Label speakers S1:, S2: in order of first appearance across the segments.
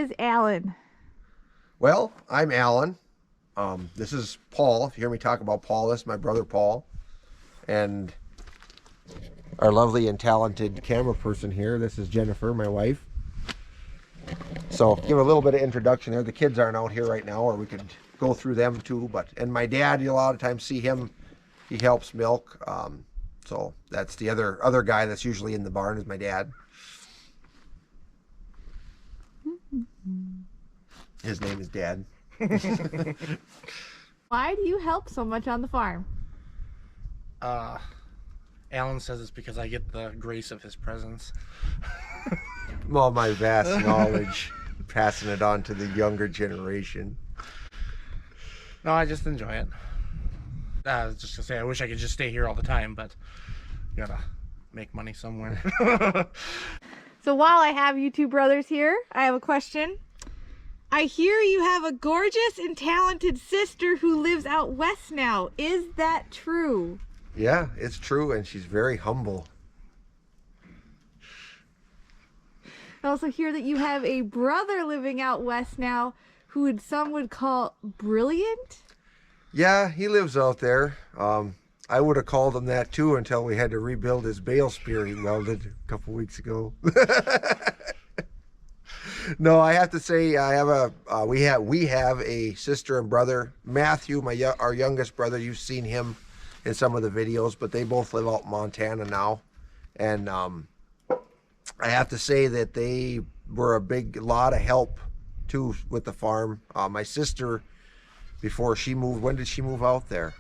S1: is Alan?
S2: Well, I'm Alan. This is Paul. If you hear me talk about Paul, this is my brother Paul. And our lovely and talented camera person here, this is Jennifer, my wife. So give a little bit of introduction there. The kids aren't out here right now, or we could go through them too. And my dad, you a lot of times see him. He helps milk. So that's the other guy that's usually in the barn is my dad. His name is Dad.
S1: Why do you help so much on the farm?
S3: Alan says it's because I get the grace of his presence.
S2: Well, my vast knowledge, passing it on to the younger generation.
S3: No, I just enjoy it. I was just gonna say, I wish I could just stay here all the time, but you gotta make money somewhere.
S1: So while I have you two brothers here, I have a question. I hear you have a gorgeous and talented sister who lives out west now. Is that true?
S2: Yeah, it's true, and she's very humble.
S1: I also hear that you have a brother living out west now who some would call brilliant.
S2: Yeah, he lives out there. I would have called him that too until we had to rebuild his bale spear he welded a couple weeks ago. No, I have to say I have we have a sister and brother, Matthew, our youngest brother. You've seen him in some of the videos, but they both live out in Montana now, and I have to say that they were a lot of help too with the farm. My sister, before she moved, when did she move out there?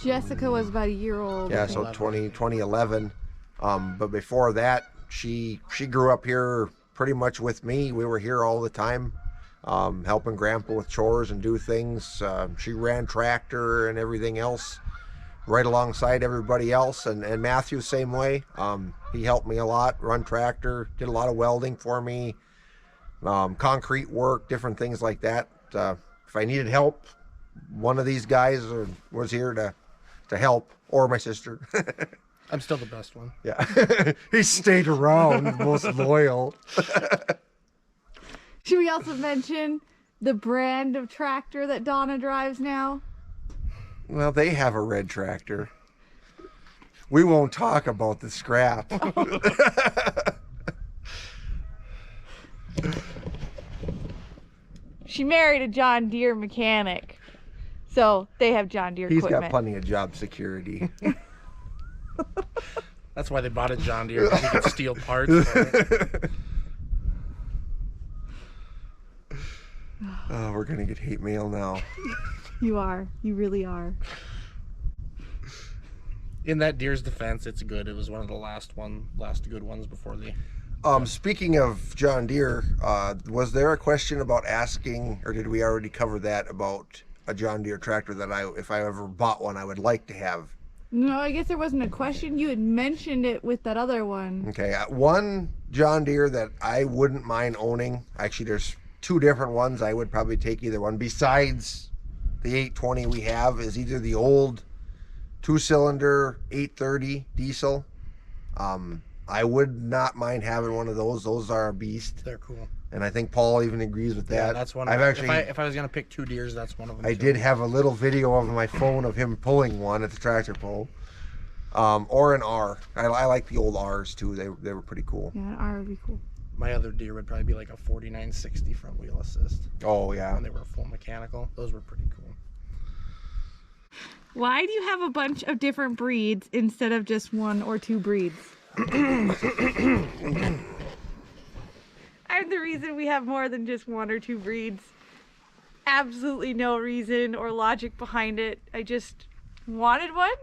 S1: Jessica was about a year old.
S2: Yeah, so 2011. But before that, she grew up here pretty much with me. We were here all the time, helping Grandpa with chores and do things. She ran tractor and everything else right alongside everybody else. And Matthew, same way. He helped me a lot, run tractor, did a lot of welding for me, concrete work, different things like that. If I needed help, one of these guys was here to help, or my sister.
S3: I'm still the best one.
S2: Yeah. He stayed around, most loyal.
S1: Should we also mention the brand of tractor that Donna drives now?
S2: Well, they have a red tractor. We won't talk about the scrap.
S1: She married a John Deere mechanic, so they have John Deere
S2: He's
S1: equipment.
S2: got plenty of job security.
S3: That's why they bought a John Deere, because he could steal parts for it.
S2: Oh, we're gonna get hate mail now.
S1: You are. You really are.
S3: In that Deere's defense, it's good. It was one of the last good ones before the...
S2: Speaking of John Deere, was there a question about asking, or did we already cover that, about a John Deere tractor that if I ever bought one, I would like to have?
S1: No, I guess there wasn't a question. You had mentioned it with that other one.
S2: Okay, one John Deere that I wouldn't mind owning. Actually, there's two different ones. I would probably take either one. Besides the 820 we have is either the old 2-cylinder 830 diesel. I would not mind having one of those. Those are a beast.
S3: They're cool.
S2: And I think Paul even agrees with that.
S3: Yeah, that's one. If I was gonna pick two Deeres, that's one of them.
S2: I did have a little video of my phone of him pulling one at the tractor pull, or an R. I like the old R's too. They were pretty cool.
S1: Yeah, an R would be cool.
S3: My other Deere would probably be like a 4960 front wheel assist.
S2: Oh yeah.
S3: When they were full mechanical, those were pretty cool.
S1: Why do you have a bunch of different breeds instead of just one or two breeds? I'm the reason we have more than just one or two breeds. Absolutely no reason or logic behind it. I just wanted one.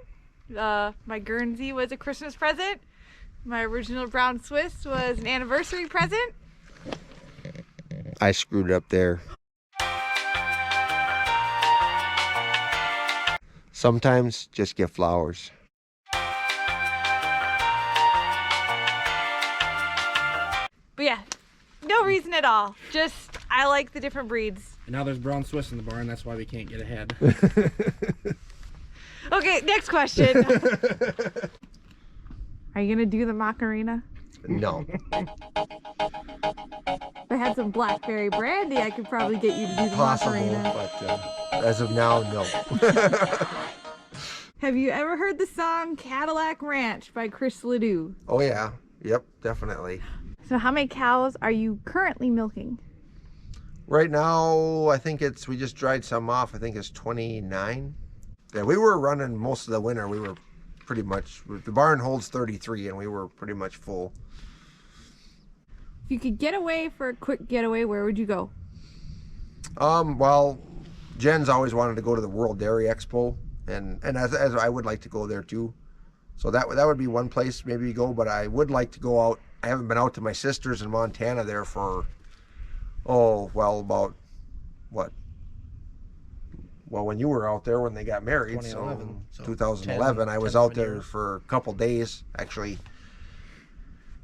S1: My Guernsey was a Christmas present. My original brown Swiss was an anniversary present.
S2: I screwed up there. Sometimes just get flowers.
S1: But yeah, no reason at all. Just, I like the different breeds.
S3: And now there's brown Swiss in the barn. That's why we can't get ahead.
S1: Okay, next question. Are you gonna do the Macarena?
S2: No.
S1: I had some blackberry brandy, I could probably get you to do the
S2: Possible,
S1: Macarena.
S2: but as of now, no.
S1: Have you ever heard the song Cadillac Ranch by Chris Ledoux?
S2: Oh yeah, yep, definitely.
S1: So how many cows are you currently milking?
S2: Right now, I think we just dried some off. I think it's 29. Yeah, we were running most of the winter. We were pretty much, the barn holds 33 and we were pretty much full.
S1: If you could get away for a quick getaway, where would you go?
S2: Well, Jen's always wanted to go to the World Dairy Expo, and as I would like to go there too. So that would be one place maybe go, but I would like to go out. I haven't been out to my sister's in Montana there for, about what? Well, when you were out there when they got married,
S3: 2011.
S2: so
S3: So
S2: 2011,
S3: 10,
S2: I was
S3: 10
S2: out there
S3: years.
S2: for a couple days actually.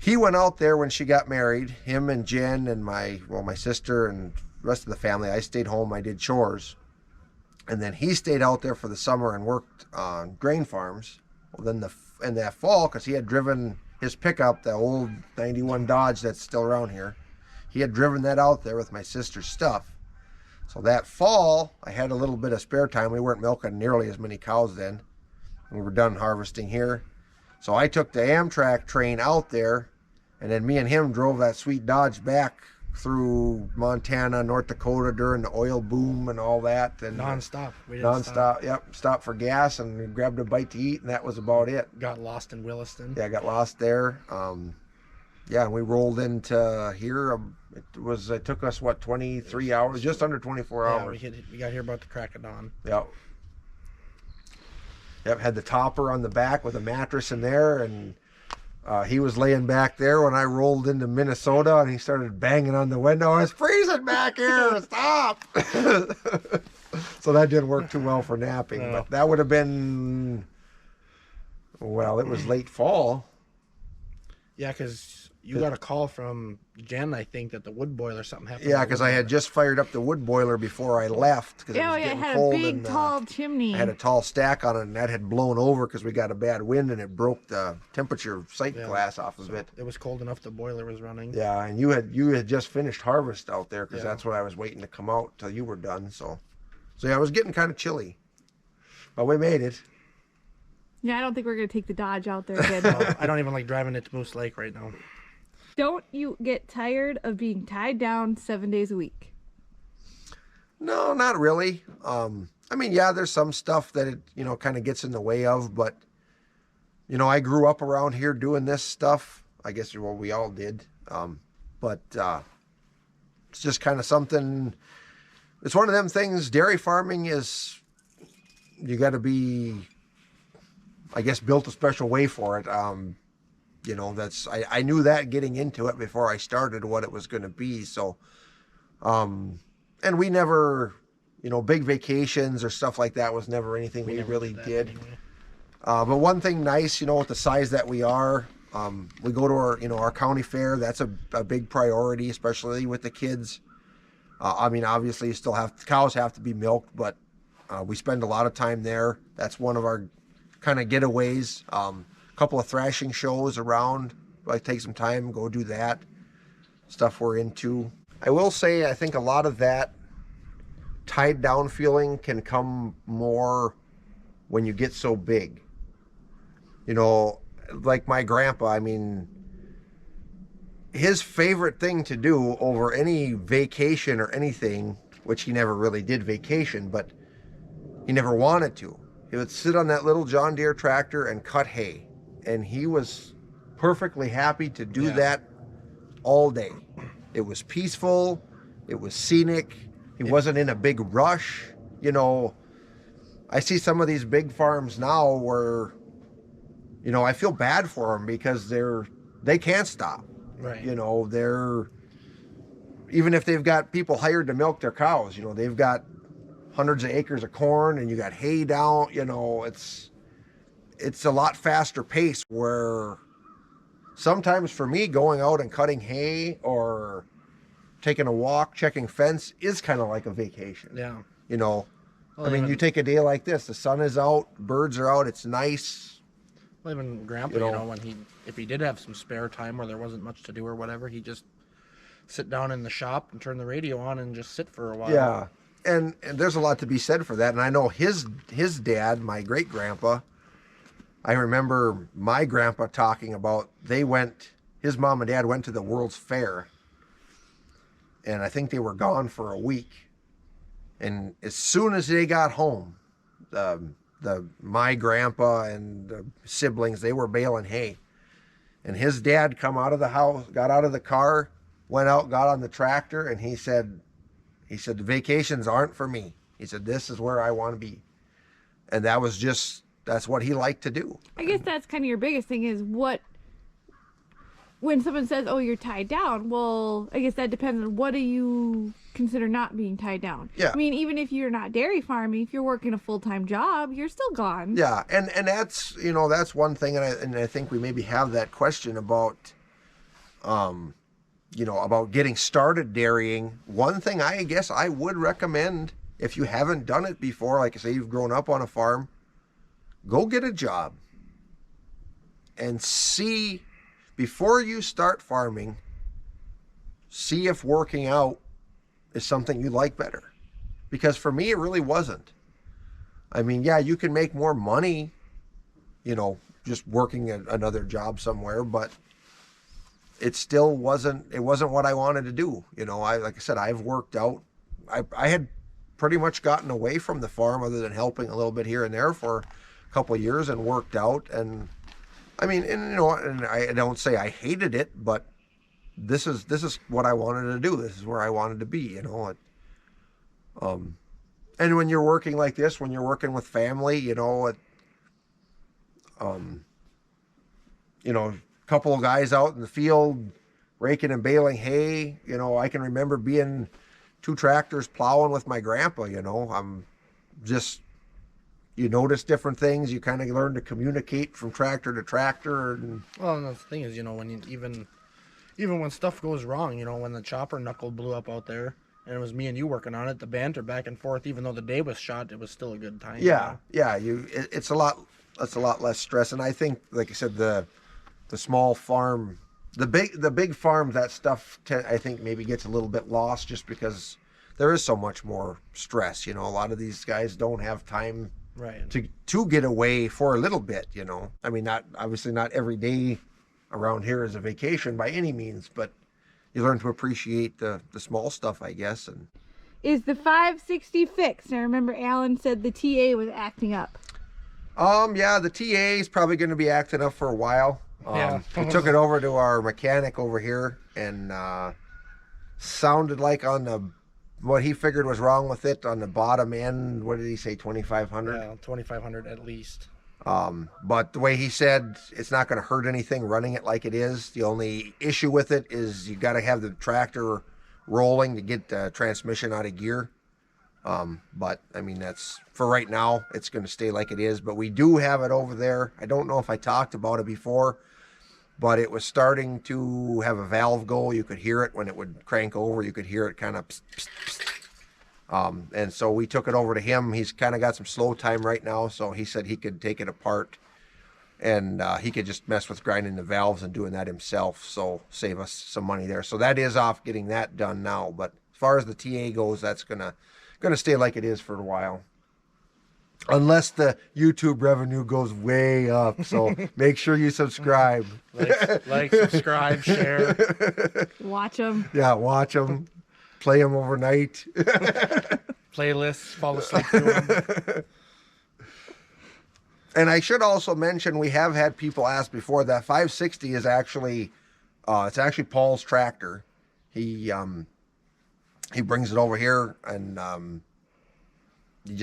S2: He went out there when she got married, him and Jen and my sister and the rest of the family. I stayed home, I did chores. And then he stayed out there for the summer and worked on grain farms. Well, then in that fall, because he had driven his pickup, the old 91 Dodge that's still around here, he had driven that out there with my sister's stuff. So that fall, I had a little bit of spare time. We weren't milking nearly as many cows then. We were done harvesting here. So I took the Amtrak train out there, and then me and him drove that sweet Dodge back through Montana, North Dakota during the oil boom and all that. And
S3: Non-stop. We didn't stop.
S2: non-stop, yep. Stopped for gas and we grabbed a bite to eat, and that was about it.
S3: Got lost in Williston.
S2: Yeah, I got lost there. Yeah, and we rolled into here. It took us, 23 hours? Just under 24
S3: Yeah,
S2: hours.
S3: we got here about the crack of dawn.
S2: Yep. Yep, had the topper on the back with a mattress in there, and he was laying back there when I rolled into Minnesota, and he started banging on the window. It's freezing back here. Stop. So that didn't work too well for napping,
S3: No.
S2: but that would have been, well, it was late fall.
S3: Yeah, because you got a call from Jen, I think, that the wood boiler something happened.
S2: Yeah, because I had just fired up the wood boiler before I left because it was
S1: Yeah, it
S2: getting
S1: had a
S2: cold,
S1: big,
S2: and
S1: tall chimney.
S2: I had a tall stack on it, and that had blown over because we got a bad wind, and it broke the temperature sight
S3: Yeah.
S2: glass off of it.
S3: It was cold enough the boiler was running.
S2: Yeah, and you had just finished harvest out there because
S3: Yeah.
S2: that's what I was waiting to come out till you were done. So yeah, it was getting kind of chilly, but we made it.
S1: Yeah, I don't think we're going to take the Dodge out there again.
S3: Well, I don't even like driving it to Moose Lake right now.
S1: Don't you get tired of being tied down 7 days a week?
S2: No, not really. I mean, yeah, there's some stuff that it kind of gets in the way of, but I grew up around here doing this stuff. I guess we all did. But it's just kind of something. It's one of them things. Dairy farming is, you got to be, I guess, built a special way for it. I knew that getting into it before I started what it was going to be. So, and we never, big vacations or stuff like that was never anything we
S3: never
S2: really
S3: that
S2: did.
S3: anyway.
S2: But one thing nice, with the size that we are, we go to our county fair. That's a big priority, especially with the kids. I mean, obviously, cows have to be milked, but we spend a lot of time there. That's one of our kind of getaways. Couple of thrashing shows around. I take some time, go do that. Stuff we're into. I will say, I think a lot of that tied down feeling can come more when you get so big. Like my grandpa, I mean, his favorite thing to do over any vacation or anything, which he never really did vacation, but he never wanted to. He would sit on that little John Deere tractor and cut hay. And he was perfectly happy to do that all day. It was peaceful. It was scenic. He wasn't in a big rush. I see some of these big farms now where, I feel bad for them because they can't stop.
S3: Right.
S2: They're, even if they've got people hired to milk their cows, they've got hundreds of acres of corn and you got hay down, it's a lot faster pace where sometimes for me going out and cutting hay or taking a walk, checking fence is kind of like a vacation.
S3: Yeah.
S2: Well, I mean,
S3: even-
S2: you take a day like this, the sun is out, birds are out, it's nice.
S3: Well, even Grandpa, if he did have some spare time where there wasn't much to do or whatever, he just sit down in the shop and turn the radio on and just sit for a while.
S2: Yeah, and there's a lot to be said for that. And I know his dad, my great grandpa. I remember my grandpa talking about his mom and dad went to the World's Fair, and I think they were gone for a week. And as soon as they got home, my grandpa and the siblings, they were baling hay. And his dad come out of the house, got out of the car, went out, got on the tractor, and he said, the vacations aren't for me. He said, this is where I want to be. And that's what he liked to do.
S1: I guess that's kind of your biggest thing is when someone says, oh, you're tied down, well, I guess that depends on what do you consider not being tied down.
S2: Yeah.
S1: I mean, even if you're not dairy farming, if you're working a full-time job, you're still gone.
S2: Yeah, and that's, that's one thing, and I think we maybe have that question about, about getting started dairying. One thing I guess I would recommend, if you haven't done it before, like I say, you've grown up on a farm, go get a job and see, before you start farming, see if working out is something you like better. Because for me, it really wasn't. I mean, yeah, you can make more money, just working at another job somewhere, but it still wasn't what I wanted to do. Like I said, I've worked out. I had pretty much gotten away from the farm other than helping a little bit here and there for a couple of years and worked out. And I mean, and I don't say I hated it, but this is what I wanted to do. This is where I wanted to be, and when you're working like this, when you're working with family, a couple of guys out in the field raking and baling hay, I can remember being 2 tractors plowing with my grandpa. I'm just, you notice different things. You kind of learn to communicate from tractor to tractor. And
S3: the thing is, when you even when stuff goes wrong, when the chopper knuckle blew up out there and it was me and you working on it, the banter back and forth, even though the day was shot, it was still a good time.
S2: Yeah, it's a lot less stress. And I think, like I said, the small farm, the big farm, that stuff I think maybe gets a little bit lost just because there is so much more stress. A lot of these guys don't have time to get away for a little bit. I mean, obviously not every day around here is a vacation by any means, but you learn to appreciate the small stuff, I guess. And
S1: is the 560 fixed? I remember Alan said the TA was acting up.
S2: Yeah, the TA is probably going to be acting up for a while. We took it over to our mechanic over here, and sounded like on what he figured was wrong with it on the bottom end. What did he say? 2,500.
S3: Yeah, 2,500 at least.
S2: But the way he said, it's not going to hurt anything running it like it is. The only issue with it is you got to have the tractor rolling to get the transmission out of gear. But I mean, that's for right now, it's going to stay like it is, but we do have it over there. I don't know if I talked about it before, but it was starting to have a valve go. You could hear it when it would crank over. You could hear it kind of psst, psst, psst. And so we took it over to him. He's kind of got some slow time right now, so he said he could take it apart and he could just mess with grinding the valves and doing that himself, so save us some money there. So that is off getting that done now. But as far as the TA goes, that's gonna stay like it is for a while, unless the YouTube revenue goes way up. So make sure you subscribe.
S3: Like, subscribe, share.
S1: Watch them.
S2: Yeah, watch them. Play them overnight.
S3: Playlists, fall asleep to them.
S2: And I should also mention, we have had people ask before, that 560 is actually, it's actually Paul's tractor. He brings it over here, and he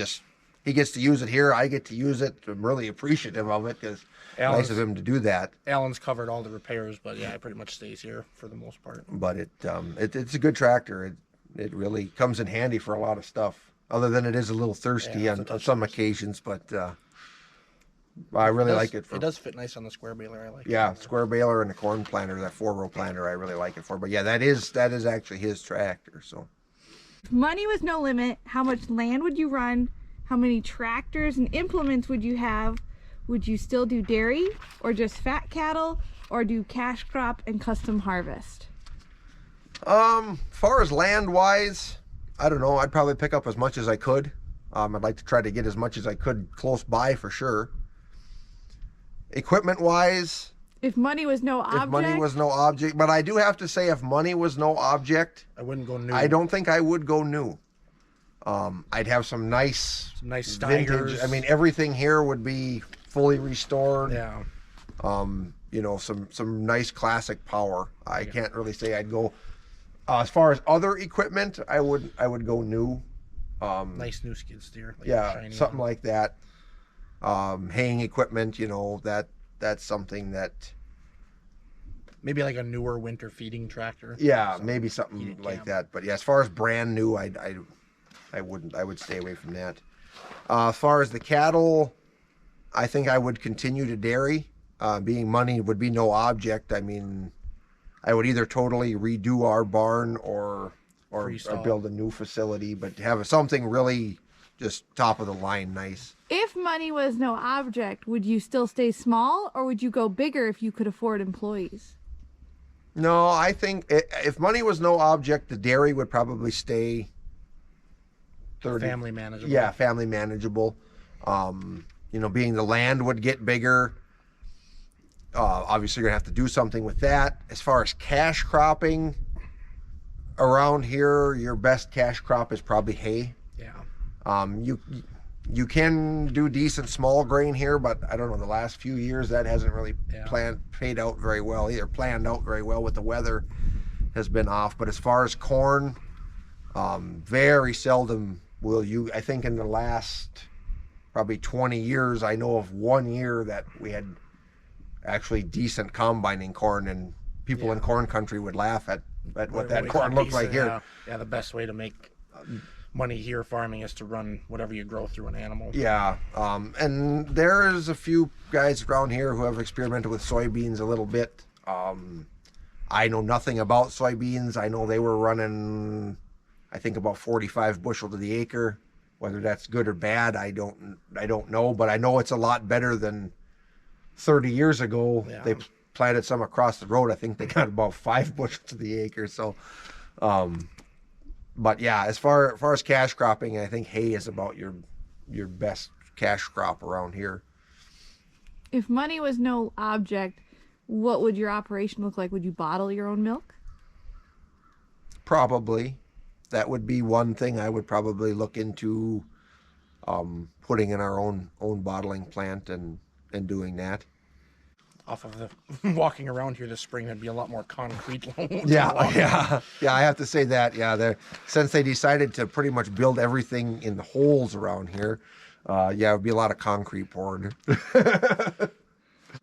S2: gets to use it here. I get to use it. I'm really appreciative of it, because it's nice of him to do that.
S3: Alan's covered all the repairs, but yeah, it pretty much stays here for the most part.
S2: But it's a good tractor. It really comes in handy for a lot of stuff, other than it is a little thirsty on some occasions, but I really like it.
S3: It does fit nice on the square baler. I like it.
S2: Yeah, square baler and the corn planter, that 4-row planter, I really like it for. But yeah, that is actually his tractor. So
S1: if money was no limit, how much land would you run? How many tractors and implements would you have? Would you still do dairy, or just fat cattle, or do cash crop and custom harvest?
S2: Far as land wise, I don't know. I'd probably pick up as much as I could. I'd like to try to get as much as I could close by for sure. Equipment wise,
S1: If money was no object,
S2: if money was no object, but I do have to say, if money was no object,
S3: I wouldn't go new.
S2: I don't think I would go new. I'd have some nice
S3: Nice
S2: vintage.
S3: Steigers.
S2: I mean, everything here would be fully restored.
S3: Yeah.
S2: You know, some nice classic power. I can't really say I'd go. As far as other equipment, I would go new.
S3: Nice new skid steer. Like
S2: Yeah,
S3: shiny
S2: something
S3: one.
S2: like that. Haying equipment, you know, that's something that.
S3: Maybe like a newer winter feeding tractor.
S2: Yeah, maybe something
S3: Heated
S2: like
S3: cam.
S2: that. But yeah, as far as brand new, I wouldn't. I would stay away from that. As far as the cattle, I think I would continue to dairy. Being money would be no object. I mean, I would either totally redo our barn or
S3: Freestyle.
S2: build a new facility, but have something really just top of the line nice.
S1: if money was no object, would you still stay small or would you go bigger if you could afford employees?
S2: No, I think if money was no object, the dairy would probably stay 30.
S3: Family manageable.
S2: Yeah, family manageable. You know, being the land would get bigger. Obviously, you're gonna have to do something with that. As far as cash cropping, around here, your best cash crop is probably hay.
S3: Yeah.
S2: You can do decent small grain here, but I don't know, the last few years that hasn't really paid out very well either. Planned out very well with the weather has been off. But as far as corn, very seldom will you. I think in the last probably 20 years, I know of 1 year that we had actually decent combining corn, and people in corn country would laugh at what that corn looked like here.
S3: Yeah, the best way to make money here farming is to run whatever you grow through an animal.
S2: Yeah, and there's a few guys around here who have experimented with soybeans a little bit. I know nothing about soybeans. I know they were running, I think, about 45 bushel to the acre. Whether that's good or bad, I don't know, but I know it's a lot better than 30 years ago.
S3: Yeah.
S2: They planted some across the road. I think they got about 5 bushel to the acre. So, but yeah, as far as cash cropping, I think hay is about your best cash crop around here.
S1: If money was no object, what would your operation look like? Would you bottle your own milk?
S2: Probably, that would be one thing I would probably look into, putting in our own bottling plant and doing that.
S3: Off of the walking around here this spring, there'd be a lot more concrete.
S2: Yeah. I have to say that. Yeah, since they decided to pretty much build everything in the holes around here, it'd be a lot of concrete poured.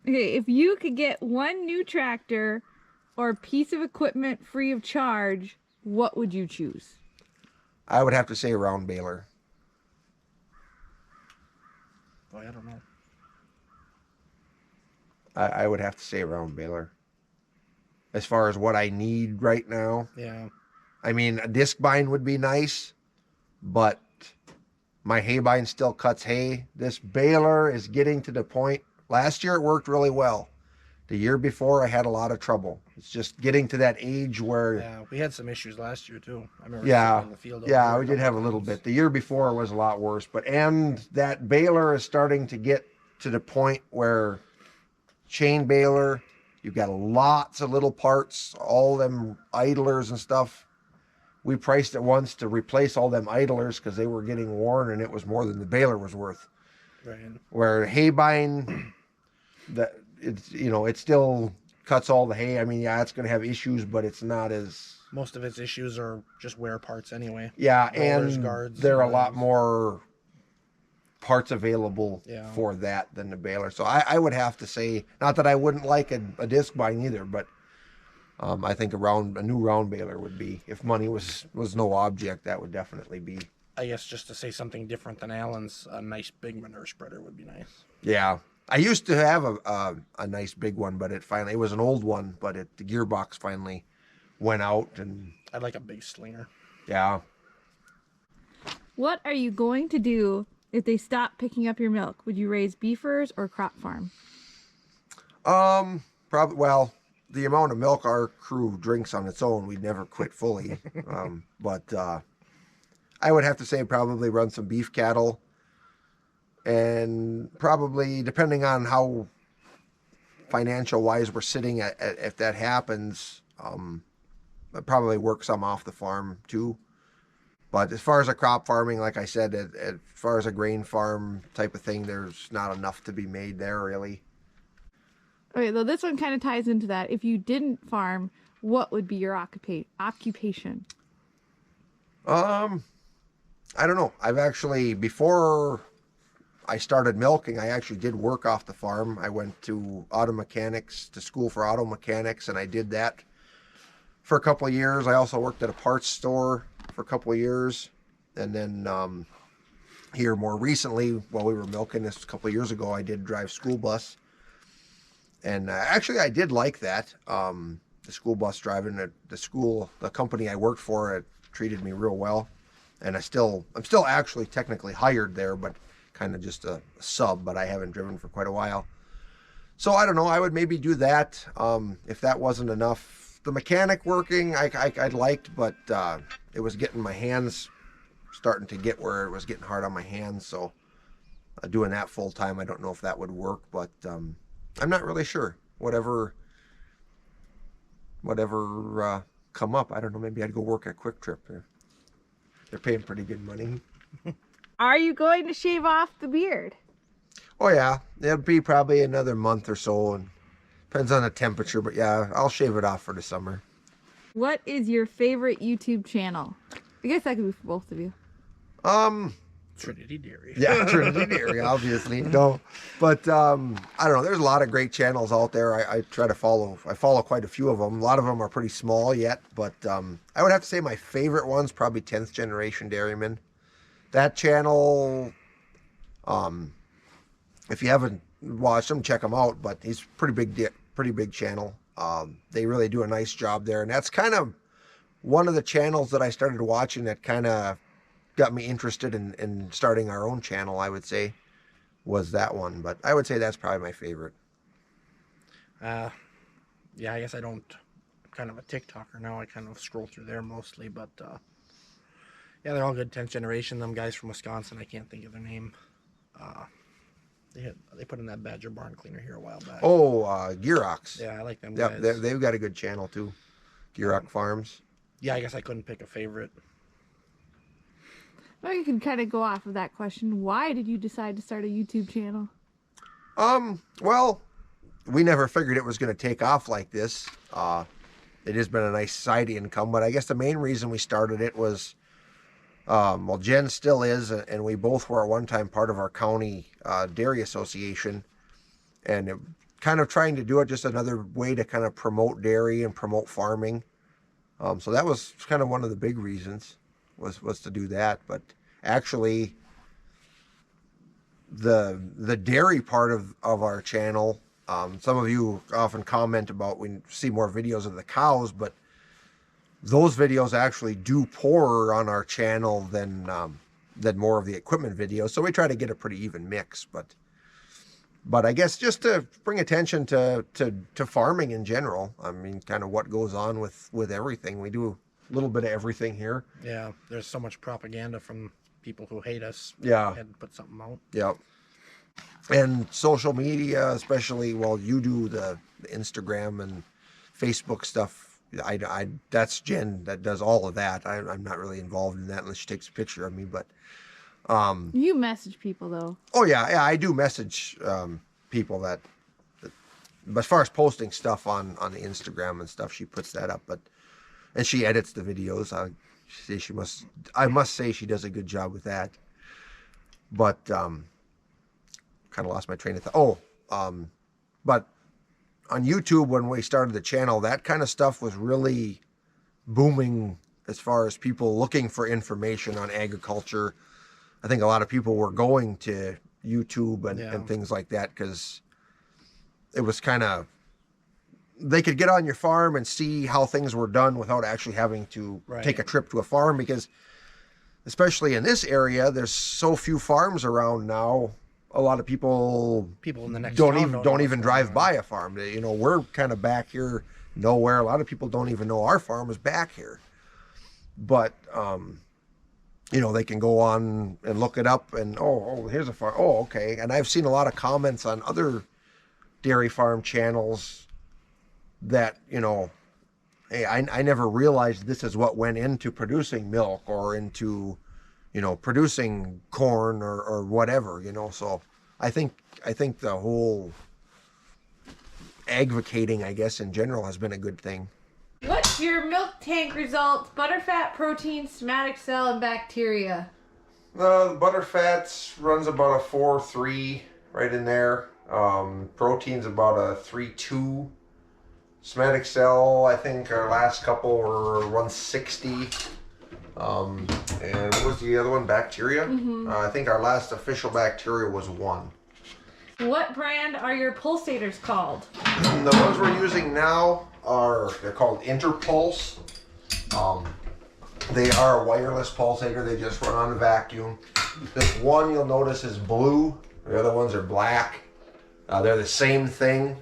S1: Okay, if you could get one new tractor or piece of equipment free of charge, what would you choose?
S2: I would have to say a round baler.
S3: Boy, I don't know.
S2: I would have to say a round baler. As far as what I need right now,
S3: Yeah.
S2: I mean, a disc bind would be nice, but my hay bind still cuts hay. This baler is getting to the point. Last year it worked really well. The year before I had a lot of trouble. It's just getting to that age where
S3: Yeah, we had some issues last year too. I remember
S2: Yeah,
S3: sitting in the field over
S2: yeah,
S3: there
S2: we did have a little
S3: times.
S2: bit. The year before was a lot worse, and that baler is starting to get to the point where chain baler, you've got lots of little parts, all them idlers and stuff. We priced it once to replace all them idlers because they were getting worn and it was more than the baler was worth.
S3: Right.
S2: Where hay bind, that it still cuts all the hay. I mean, yeah, it's going to have issues, but it's not as
S3: Most of its issues are just wear parts anyway.
S2: Yeah,
S3: Rollers,
S2: and
S3: guards,
S2: there are a
S3: and
S2: lot
S3: things.
S2: more parts available
S3: Yeah.
S2: for that than the baler. So I would have to say, not that I wouldn't like a disc bind either, but I think a new round baler would be, if money was no object, that would definitely be.
S3: I guess just to say something different than Allen's, a nice big manure spreader would be nice.
S2: Yeah, I used to have a nice big one, but it was an old one, but the gearbox finally went out, and
S3: I'd like a big slinger.
S2: yeah.
S1: What are you going to do if they stop picking up your milk? Would you raise beefers or crop farm?
S2: Probably. Well, the amount of milk our crew drinks on its own, we'd never quit fully. But I would have to say probably run some beef cattle, and probably, depending on how financial wise we're sitting at if that happens, I'd probably work some off the farm too. But as far as a crop farming, like I said, as far as a grain farm type of thing, there's not enough to be made there really.
S1: Okay, though this one kind of ties into that. If you didn't farm, what would be your occupation?
S2: I don't know. I've actually, before I started milking, I actually did work off the farm. I went to school for auto mechanics, and I did that for a couple of years. I also worked at a parts store for a couple of years. And then here more recently, while we were milking this a couple of years ago, I did drive school bus. And actually, I did like that. The school bus driving at the company I worked for, it treated me real well. And I'm still actually technically hired there, but kind of just a sub, but I haven't driven for quite a while. So I don't know, I would maybe do that if that wasn't enough. The mechanic working, I liked, but it was getting my hands, starting to get where it was getting hard on my hands. So doing that full time, I don't know if that would work, but I'm not really sure. Whatever come up, I don't know, maybe I'd go work at Quick Trip. They're paying pretty good money.
S1: Are you going to shave off the beard?
S2: Oh yeah, it'll be probably another month or so, and depends on the temperature, but yeah, I'll shave it off for the summer.
S1: What is your favorite YouTube channel? I guess that could be for both of you.
S3: Trinity Dairy.
S2: Yeah, Trinity Dairy, obviously. No, but I don't know. There's a lot of great channels out there. I try to follow. I follow quite a few of them. A lot of them are pretty small yet, but I would have to say my favorite one's probably 10th Generation Dairyman. That channel, if you haven't watched him, check him out. But he's pretty big channel. They really do a nice job there, and that's kind of one of the channels that I started watching that kind of got me interested in starting our own channel, I would say, was that one. But I would say that's probably my favorite.
S3: Yeah, I guess I'm kind of a TikToker now. I kind of scroll through there mostly, but yeah, they're all good. 10th Generation, them guys from Wisconsin, I can't think of their name. They put in that Badger barn cleaner here a while back.
S2: Oh, Gearox.
S3: Yeah, I like them
S2: guys.
S3: guys.
S2: They've got a good channel too. Gearox Farms.
S3: Yeah, I guess I couldn't pick a favorite.
S1: Well, you can kind of go off of that question. Why did you decide to start a YouTube channel?
S2: Well, we never figured it was going to take off like this. It has been a nice side income, but I guess the main reason we started it was, well, Jen still is, and we both were at one time part of our county dairy association, and kind of trying to do it just another way to kind of promote dairy and promote farming. So that was kind of one of the big reasons was to do that. But actually, the dairy part of our channel, some of you often comment about we see more videos of the cows, but those videos actually do poorer on our channel than more of the equipment videos. So we try to get a pretty even mix. But I guess just to bring attention to farming in general. I mean, kind of what goes on with everything. We do a little bit of everything here.
S3: Yeah, there's so much propaganda from people who hate us.
S2: Yeah.
S3: And put something out.
S2: Yep. And social media, especially, well, you do the Instagram and Facebook stuff. That's Jen that does all of that. I'm not really involved in that unless she takes a picture of me, but
S1: you message people though.
S2: Oh yeah, I do message people that but as far as posting stuff on the Instagram and stuff, she puts that up, and she edits the videos. I must say she does a good job with that. But kind of lost my train of thought. But on YouTube, when we started the channel, that kind of stuff was really booming as far as people looking for information on agriculture. I think a lot of people were going to YouTube and things like that because it was kind of, they could get on your farm and see how things were done without actually having to take a trip to a farm, because especially in this area, there's so few farms around now. A lot of people
S3: in the next
S2: don't even drive by a farm. You know, we're kind of back here nowhere. A lot of people don't even know our farm is back here. But, you know, they can go on and look it up and, oh, here's a farm. Oh, okay. And I've seen a lot of comments on other dairy farm channels that, you know, hey, I never realized this is what went into producing milk or into, you know, producing corn or whatever, you know. So I think the whole advocating, I guess, in general has been a good thing.
S1: What's your milk tank results? Butterfat, protein, somatic cell, and bacteria.
S2: The butterfats runs about a 4.3 right in there. Protein's about a 3.2. Somatic cell, I think our last couple were 160. And what was the other one? Bacteria? I think our last official bacteria was 1.
S1: What brand are your pulsators called?
S2: The ones we're using now they're called Interpulse. They are a wireless pulsator. They just run on a vacuum. This one you'll notice is blue. The other ones are black. They're the same thing.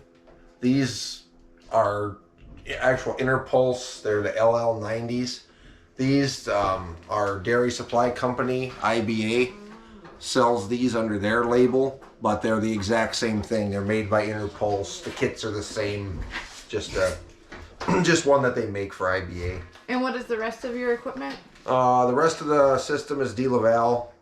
S2: These are actual Interpulse. They're the LL90s. These our dairy supply company, IBA, sells these under their label, but they're the exact same thing. They're made by Interpulse. The kits are the same, just one that they make for IBA.
S1: And what is the rest of your equipment?
S2: The rest of the system is De La Val,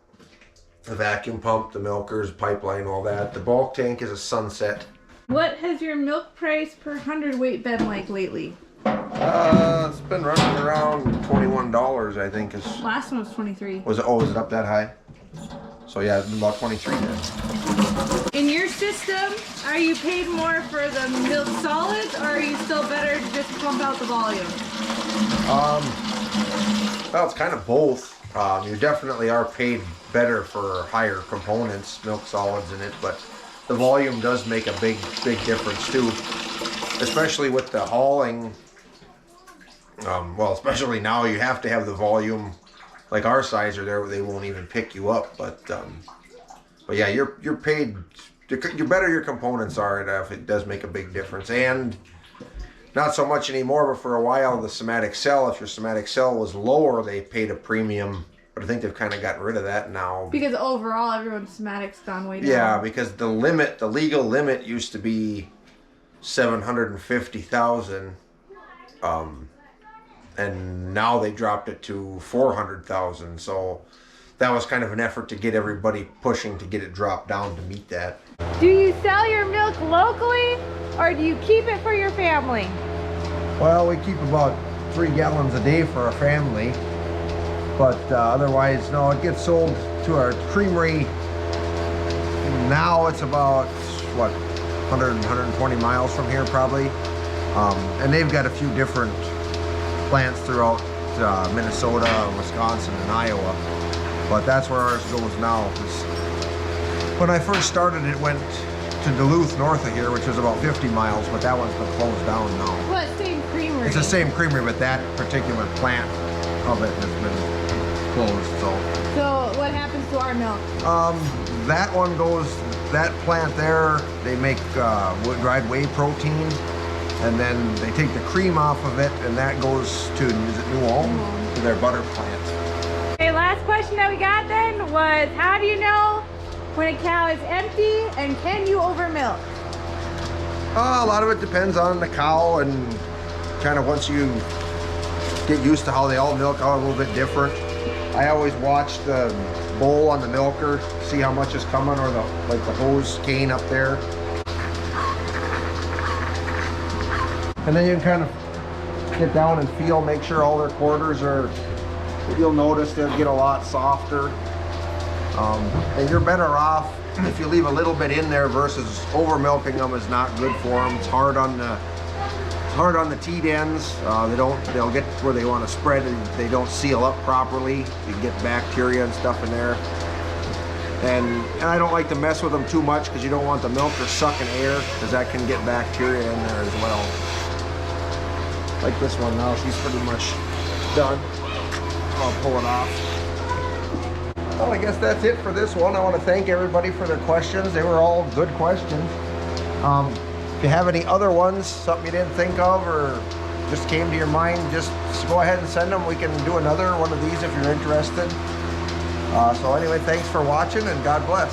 S2: the vacuum pump, the milkers, pipeline, all that. The bulk tank is a Sunset.
S1: What has your milk price per hundredweight been like lately?
S2: It's been running around $21, I think.
S1: Last one was 23.
S2: Was it up that high? So yeah, it's been about 23 then.
S1: In your system, are you paid more for the milk solids, or are you still better to just pump out the volume?
S2: Well, it's kind of both. You definitely are paid better for higher components, milk solids in it, but the volume does make a big difference too, especially with the hauling. Well, especially now you have to have the volume. Like our size are there, they won't even pick you up. But yeah, you're paid. You're better your components are, it does make a big difference. And not so much anymore, but for a while the somatic cell, if your somatic cell was lower, they paid a premium. But I think they've kind of gotten rid of that now. Because
S1: overall, everyone's somatic's gone way down.
S2: Yeah, because the legal limit used to be 750,000. And now they dropped it to 400,000. So that was kind of an effort to get everybody pushing to get it dropped down to meet that.
S1: Do you sell your milk locally, or do you keep it for your family?
S2: Well, we keep about 3 gallons a day for our family. But otherwise, no, it gets sold to our creamery. Now it's about, 120 miles from here probably. And they've got a few different plants throughout Minnesota, Wisconsin, and Iowa, but that's where ours goes now. When I first started, it went to Duluth north of here, which is about 50 miles, but that one's been closed down now.
S1: What, same creamery?
S2: It's the same creamery, but that particular plant of it has been closed. So
S1: what happens to our milk?
S2: That one goes, that plant there, they make dried whey protein. And then they take the cream off of it, and that goes to, is it New Ulm? To their butter plant.
S1: Okay, last question that we got then was, how do you know when a cow is empty, and can you over milk?
S2: A lot of it depends on the cow, and kind of once you get used to how they all milk out a little bit different. I always watch the bowl on the milker, see how much is coming, or the hose cane up there. And then you can kind of get down and feel, make sure all their quarters are, you'll notice they'll get a lot softer. And you're better off if you leave a little bit in there versus over milking them is not good for them. It's hard on the teat ends. They'll get where they want to spread and they don't seal up properly. You get bacteria and stuff in there. And I don't like to mess with them too much because you don't want the milker sucking air, because that can get bacteria in there as well. Like this one now, she's pretty much done. I'll pull it off. Well, I guess that's it for this one. I want to thank everybody for their questions. They were all good questions. If you have any other ones, something you didn't think of or just came to your mind, just go ahead and send them. We can do another one of these if you're interested. So anyway, thanks for watching and God bless.